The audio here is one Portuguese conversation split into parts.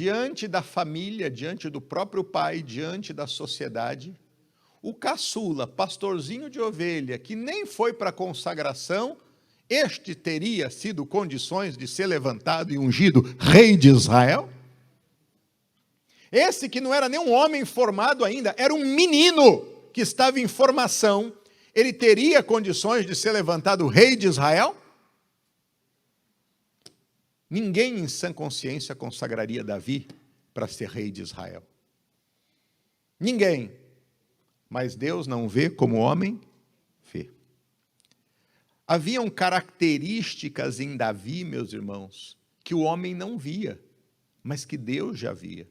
diante da família, diante do próprio pai, diante da sociedade, o caçula, pastorzinho de ovelha, que nem foi para a consagração, este teria sido condições de ser levantado e ungido rei de Israel? Esse que não era nem um homem formado ainda, era um menino que estava em formação, ele teria condições de ser levantado rei de Israel? Ninguém em sã consciência consagraria Davi para ser rei de Israel. Ninguém. Mas Deus não vê como o homem vê. Haviam características em Davi, meus irmãos, que o homem não via, mas que Deus já via.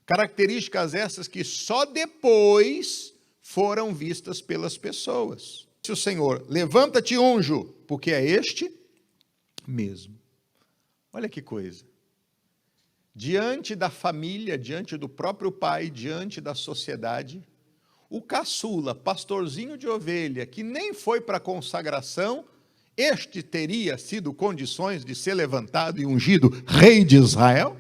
Características essas que só depois foram vistas pelas pessoas. Se o Senhor, levanta-te, unjo, porque é este mesmo. Olha que coisa. Diante da família, diante do próprio pai, diante da sociedade, o caçula, pastorzinho de ovelha, que nem foi para a consagração, este teria sido condições de ser levantado e ungido rei de Israel?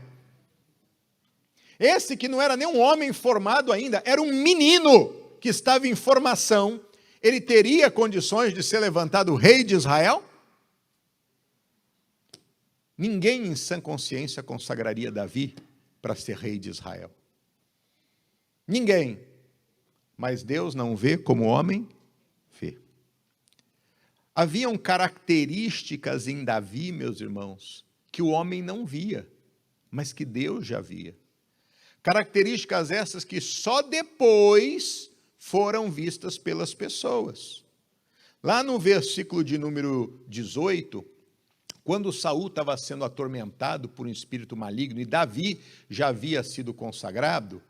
Esse que não era nem um homem formado ainda, era um menino que estava em formação, ele teria condições de ser levantado rei de Israel? Ninguém em sã consciência consagraria Davi para ser rei de Israel. Ninguém. Mas Deus não vê como o homem vê. Haviam características em Davi, meus irmãos, que o homem não via, mas que Deus já via. Características essas que só depois foram vistas pelas pessoas. Lá no versículo de número 18, quando Saul estava sendo atormentado por um espírito maligno e Davi já havia sido consagrado,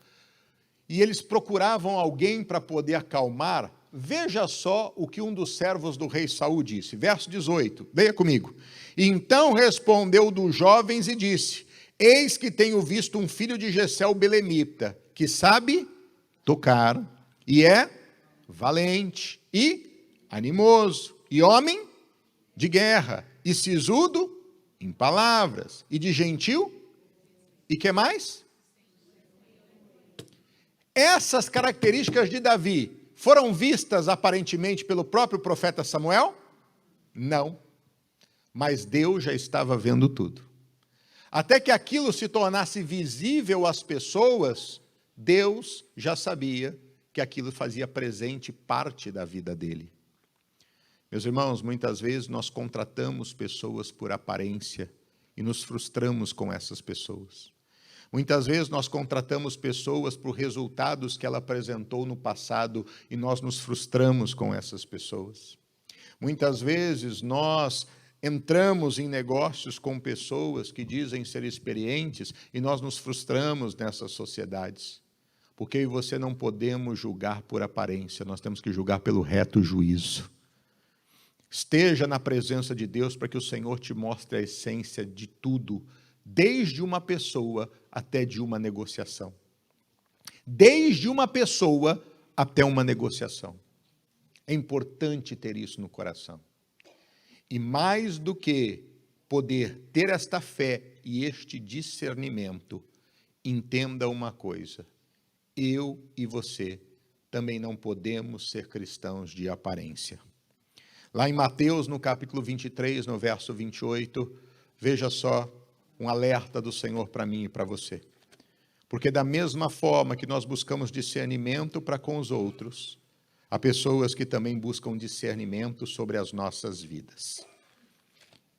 e eles procuravam alguém para poder acalmar, veja só o que um dos servos do rei Saul disse. Verso 18, leia comigo. Então respondeu um dos jovens e disse: eis que tenho visto um filho de Jessé o belemita, que sabe tocar, e é valente, e animoso, e homem de guerra, e sisudo em palavras, e de gentil, e que mais? Essas características de Davi foram vistas aparentemente pelo próprio profeta Samuel? Não. Mas Deus já estava vendo tudo. Até que aquilo se tornasse visível às pessoas, Deus já sabia que aquilo fazia presente parte da vida dele. Meus irmãos, muitas vezes nós contratamos pessoas por aparência e nos frustramos com essas pessoas. Muitas vezes nós contratamos pessoas por resultados que ela apresentou no passado e nós nos frustramos com essas pessoas. Muitas vezes nós entramos em negócios com pessoas que dizem ser experientes e nós nos frustramos nessas sociedades. Porque eu e você não podemos julgar por aparência, nós temos que julgar pelo reto juízo. Esteja na presença de Deus para que o Senhor te mostre a essência de tudo, desde uma pessoa até de uma negociação. Desde uma pessoa até uma negociação. É importante ter isso no coração. E mais do que poder ter esta fé e este discernimento, entenda uma coisa: eu e você também não podemos ser cristãos de aparência. Lá em Mateus, no capítulo 23, no verso 28, veja só um alerta do Senhor para mim e para você. Porque da mesma forma que nós buscamos discernimento para com os outros, há pessoas que também buscam discernimento sobre as nossas vidas.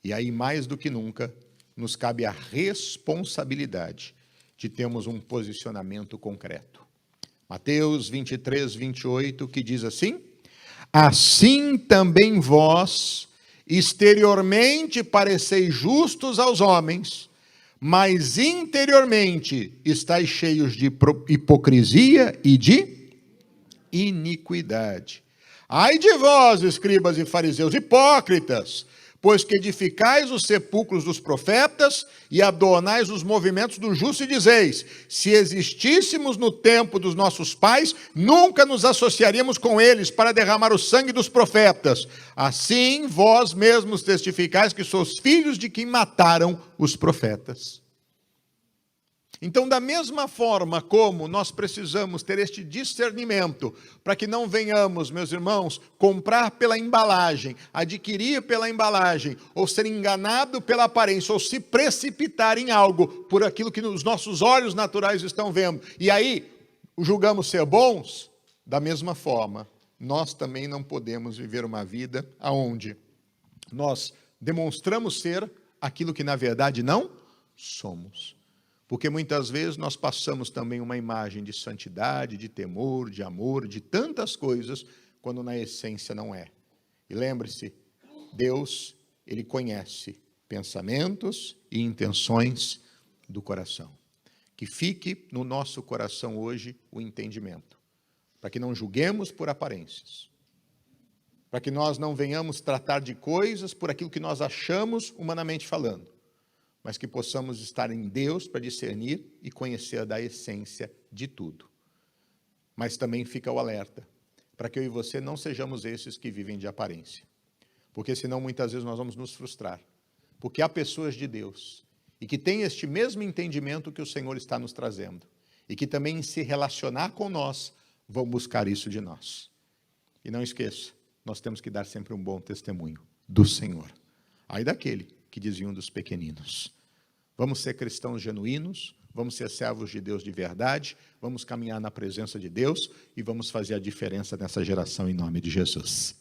E aí, mais do que nunca, nos cabe a responsabilidade de termos um posicionamento concreto. Mateus 23, 28, que diz assim: assim também vós, exteriormente pareceis justos aos homens, mas interiormente estáis cheios de hipocrisia e de iniquidade. Ai de vós, escribas e fariseus hipócritas, pois que edificais os sepulcros dos profetas e adornais os movimentos do justo, e dizeis: se existíssemos no tempo dos nossos pais, nunca nos associaríamos com eles para derramar o sangue dos profetas. Assim, vós mesmos testificais que sois filhos de quem mataram os profetas. Então, da mesma forma como nós precisamos ter este discernimento, para que não venhamos, meus irmãos, comprar pela embalagem, adquirir pela embalagem, ou ser enganado pela aparência, ou se precipitar em algo por aquilo que os nossos olhos naturais estão vendo, e aí julgamos ser bons, da mesma forma, nós também não podemos viver uma vida onde nós demonstramos ser aquilo que na verdade não somos. Porque muitas vezes nós passamos também uma imagem de santidade, de temor, de amor, de tantas coisas, quando na essência não é. E lembre-se, Deus, Ele conhece pensamentos e intenções do coração. Que fique no nosso coração hoje o entendimento, para que não julguemos por aparências, para que nós não venhamos tratar de coisas por aquilo que nós achamos humanamente falando, mas que possamos estar em Deus para discernir e conhecer da essência de tudo. Mas também fica o alerta, para que eu e você não sejamos esses que vivem de aparência, porque senão muitas vezes nós vamos nos frustrar, porque há pessoas de Deus, e que têm este mesmo entendimento que o Senhor está nos trazendo, e que também em se relacionar com nós, vão buscar isso de nós. E não esqueça, nós temos que dar sempre um bom testemunho do Senhor. Aí daquele que diziam dos pequeninos. Vamos ser cristãos genuínos, vamos ser servos de Deus de verdade, vamos caminhar na presença de Deus e vamos fazer a diferença nessa geração em nome de Jesus.